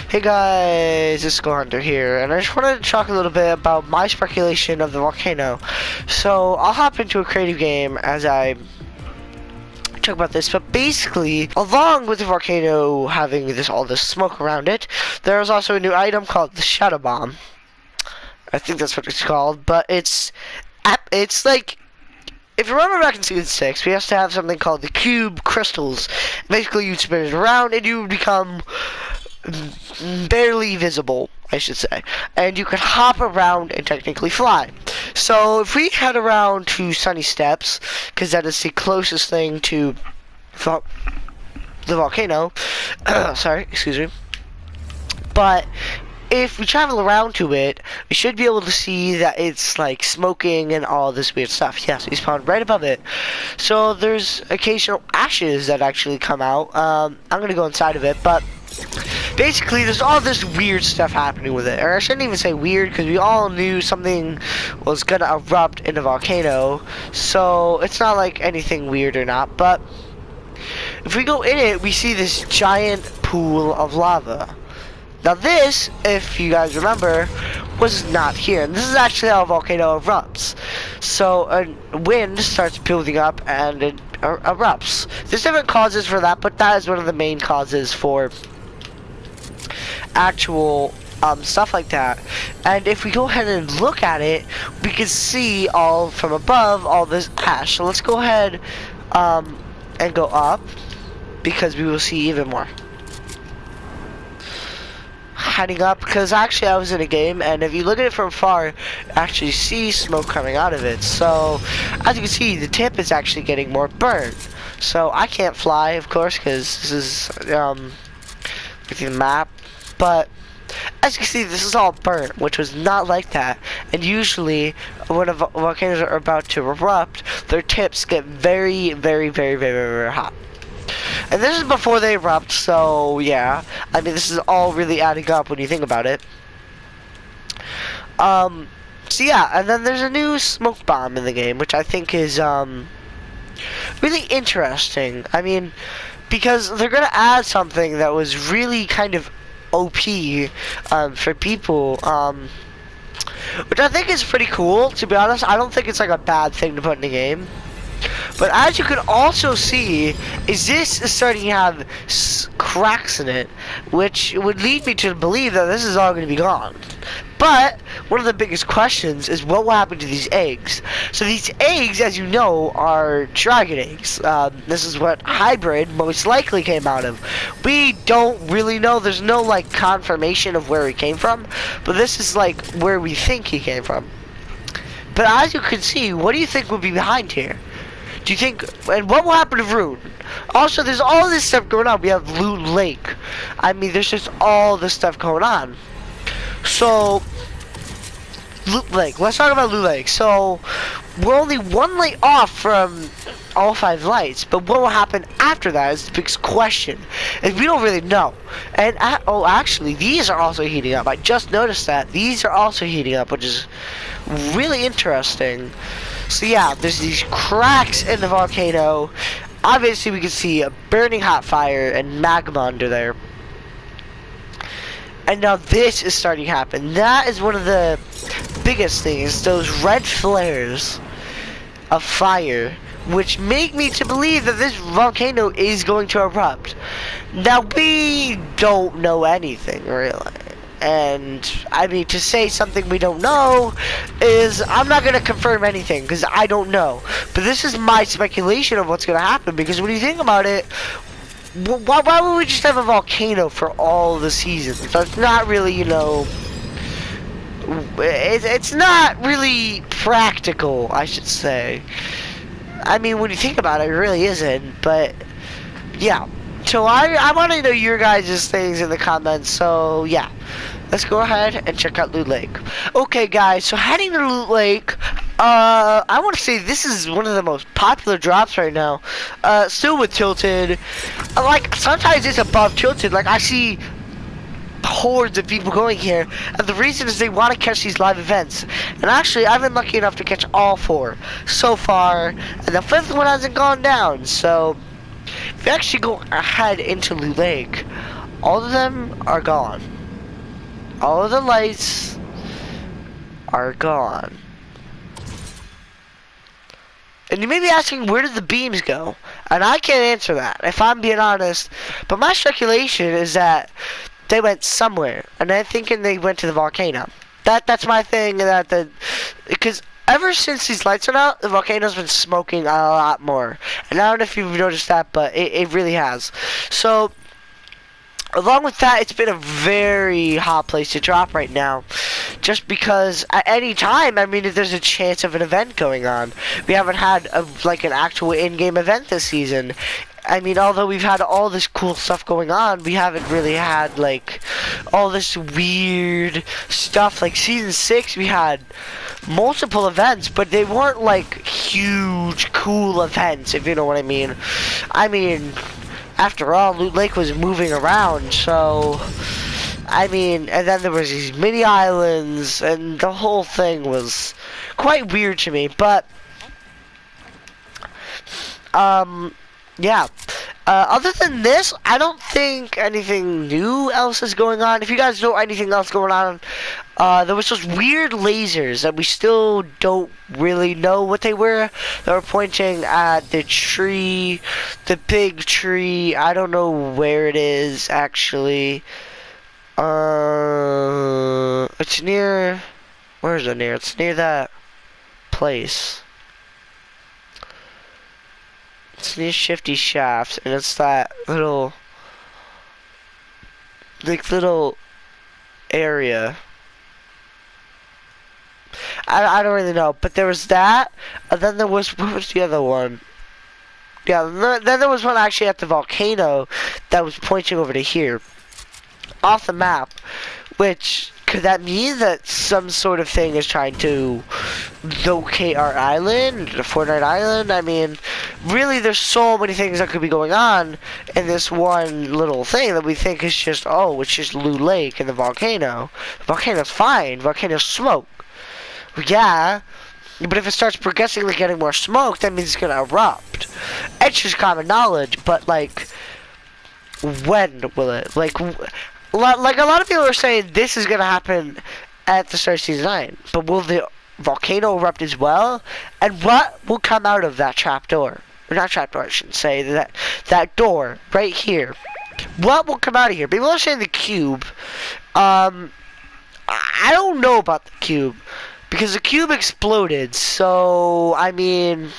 Hey guys, it's Skull Hunter here, and I just wanted to talk a little bit about my speculation of the volcano. So, I'll hop into a creative game as I talk about this, but basically, along with the volcano having all this smoke around it, there's also a new item called the Shadow Bomb. I think that's what it's called, but it's like, if you remember back in Season 6, we used to have something called the Cube Crystals. Basically, you'd spin it around, and you would become barely visible, I should say, and you could hop around and technically fly. So if we head around to Sunny Steps, because that is the closest thing to the volcano, sorry, excuse me, but if we travel around to it, we should be able to see that it's like smoking and all this weird stuff. Yes, we spawned right above it. So there's occasional ashes that actually come out. I'm gonna go inside of it, but basically there's all this weird stuff happening with it. Or I shouldn't even say weird, because we all knew something was gonna erupt in a volcano. So it's not like anything weird or not. But if we go in it, we see this giant pool of lava. Now this, if you guys remember, was not here. And this is actually how a volcano erupts. So a wind starts building up and it erupts. There's different causes for that, but that is one of the main causes for actual stuff like that. And if we go ahead and look at it, we can see all from above all this ash. So let's go ahead and go up, because we will see even more. Heading up, because actually I was in a game, and if you look at it from far, you actually see smoke coming out of it. So as you can see, the tip is actually getting more burned. So I can't fly, of course, because this is the map. But as you can see, this is all burnt, which was not like that. And usually, when volcanoes are about to erupt, their tips get very, very, very, very, very hot. And this is before they erupt, so yeah. I mean, this is all really adding up when you think about it. So yeah, and then there's a new smoke bomb in the game, which I think is really interesting. I mean, because they're gonna add something that was really kind of OP for people, which I think is pretty cool. To be honest, I don't think it's like a bad thing to put in the game. But as you can also see, this is starting to have cracks in it, which would lead me to believe that this is all going to be gone. But one of the biggest questions is what will happen to these eggs. So these eggs, as you know, are dragon eggs. This is what hybrid most likely came out of. We don't really know. There's no like confirmation of where he came from, but this is like where we think he came from. But as you can see, what do you think would be behind here? Do you think, and what will happen to Rune? Also, there's all this stuff going on. We have Loot Lake. I mean, there's just all this stuff going on. So, Loot Lake. Let's talk about Loot Lake. So, we're only one light off from all 5 lights, but what will happen after that is the biggest question, and we don't really know. And oh, actually, these are also heating up. I just noticed that these are also heating up, which is really interesting. So yeah, there's these cracks in the volcano. Obviously, we can see a burning hot fire and magma under there. And now this is starting to happen. That is one of the biggest things, those red flares of fire, which make me to believe that this volcano is going to erupt. Now, we don't know anything, really. And, I mean, to say something we don't know is, I'm not going to confirm anything, because I don't know. But this is my speculation of what's going to happen, because when you think about it, why would we just have a volcano for all the seasons? That's not really, you know, it's not really practical, I should say. I mean, when you think about it, it really isn't, but, yeah. So I want to know your guys' things in the comments, so yeah. Let's go ahead and check out Loot Lake. Okay, guys, so heading to Loot Lake, I want to say this is one of the most popular drops right now. Still with Tilted. Like, sometimes it's above Tilted. Like, I see hordes of people going here, and the reason is they want to catch these live events. And actually, I've been lucky enough to catch all 4 so far, and the 5th one hasn't gone down. So if you actually go ahead into Loot Lake, all of them are gone. All of the lights are gone. And you may be asking, where did the beams go? And I can't answer that, if I'm being honest. But my speculation is that they went somewhere, and I'm thinking they went to the volcano. That's my thing. Because ever since these lights are out, the volcano's been smoking a lot more. And I don't know if you've noticed that, but it really has. So, along with that, it's been a very hot place to drop right now. Just because at any time, I mean, if there's a chance of an event going on. We haven't had like an actual in-game event this season. I mean, although we've had all this cool stuff going on, we haven't really had like all this weird stuff. Like season 6, we had multiple events, but they weren't like huge, cool events, if you know what I mean. I mean, after all, Loot Lake was moving around, so I mean, and then there was these mini islands, and the whole thing was quite weird to me. But yeah. Other than this, I don't think anything new else is going on. If you guys know anything else going on, there was those weird lasers that we still don't really know what they were. They were pointing at the tree, the big tree. I don't know where it is, actually. It's near... Where is it near? It's near that place. It's near Shifty Shaft, and it's that little, like, little area. I don't really know, but there was that, and then there was, what was the other one? Yeah, then there was one actually at the volcano that was pointing over to here, off the map, which, could that mean that some sort of thing is trying to locate our island, the Fortnite island? I mean, really, there's so many things that could be going on in this one little thing that we think is just, oh, it's just Loot Lake and the volcano. The volcano's fine. Volcano's smoke. Yeah, but if it starts progressively getting more smoke, that means it's gonna erupt. It's just common knowledge, but, like, when will it? Like a lot of people are saying this is gonna happen at the start of season 9, but will the volcano erupt as well? And what will come out of that trapdoor? Or not trapdoor, I shouldn't say, that door right here. What will come out of here? People are saying the cube. I don't know about the cube, because the cube exploded, so I mean,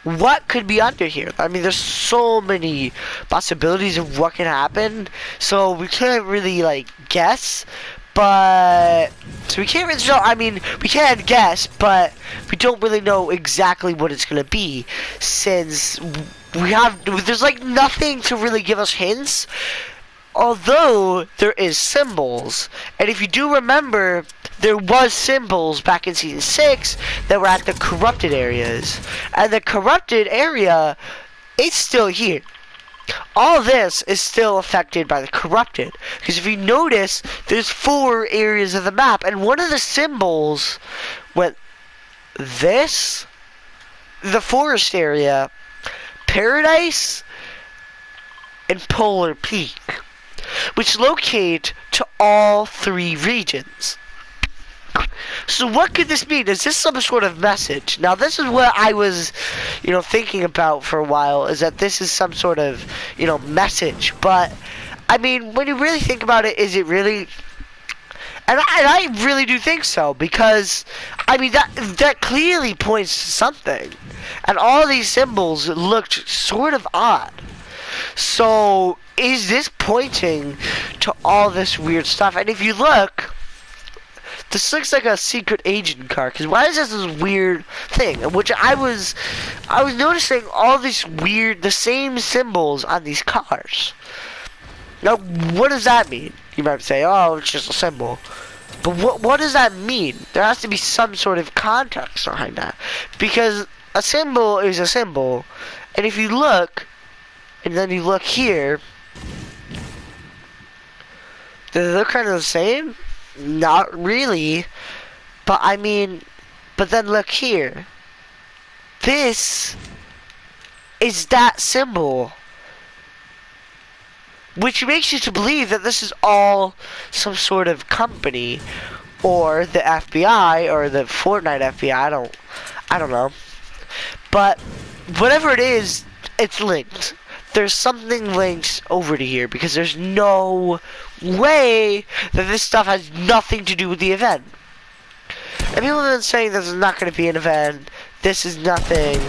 what could be under here? I mean, there's so many possibilities of what can happen, so we can't really, like, guess, but, so we can't really know, I mean, we can guess, but we don't really know exactly what it's gonna be, since there's, like, nothing to really give us hints, although there is symbols, and if you do remember, there was symbols back in season 6 that were at the corrupted areas, and the corrupted area is still here. All this is still affected by the corrupted, because if you notice, there's 4 areas of the map, and one of the symbols went this, the forest area, paradise, and polar peak, which locate to all 3 regions. So what could this mean? Is this some sort of message? Now this is what I was, thinking about for a while, is that this is some sort of, message. But, I mean, when you really think about it, is it really... And I really do think so, because, I mean, that clearly points to something. And all these symbols looked sort of odd. So, is this pointing to all this weird stuff? And if you look... This looks like a secret agent car, because why is this weird thing? Which I was noticing all these weird, the same symbols on these cars. Now, what does that mean? You might say, oh, it's just a symbol. But what does that mean? There has to be some sort of context behind that. Because a symbol is a symbol, and if you look, and then you look here, do they look kind of the same? Not really, but I mean, but then look here. This is that symbol. which makes you to believe that this is all some sort of company, or the FBI, or the Fortnite FBI. I don't know. But whatever it is, it's linked. There's something linked over to here because there's no way that this stuff has nothing to do with the event. And people have been saying this is not going to be an event, this is nothing,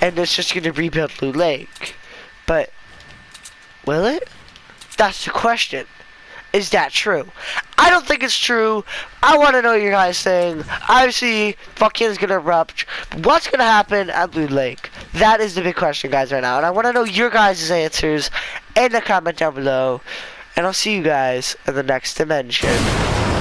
and it's just going to rebuild Loot Lake. But will it? That's the question. Is that true? I don't think it's true. I want to know what your guys think. Obviously, volcano's gonna erupt. What's gonna happen at Loot Lake? That is the big question, guys, right now. And I want to know your guys' answers in the comment down below. And I'll see you guys in the next dimension.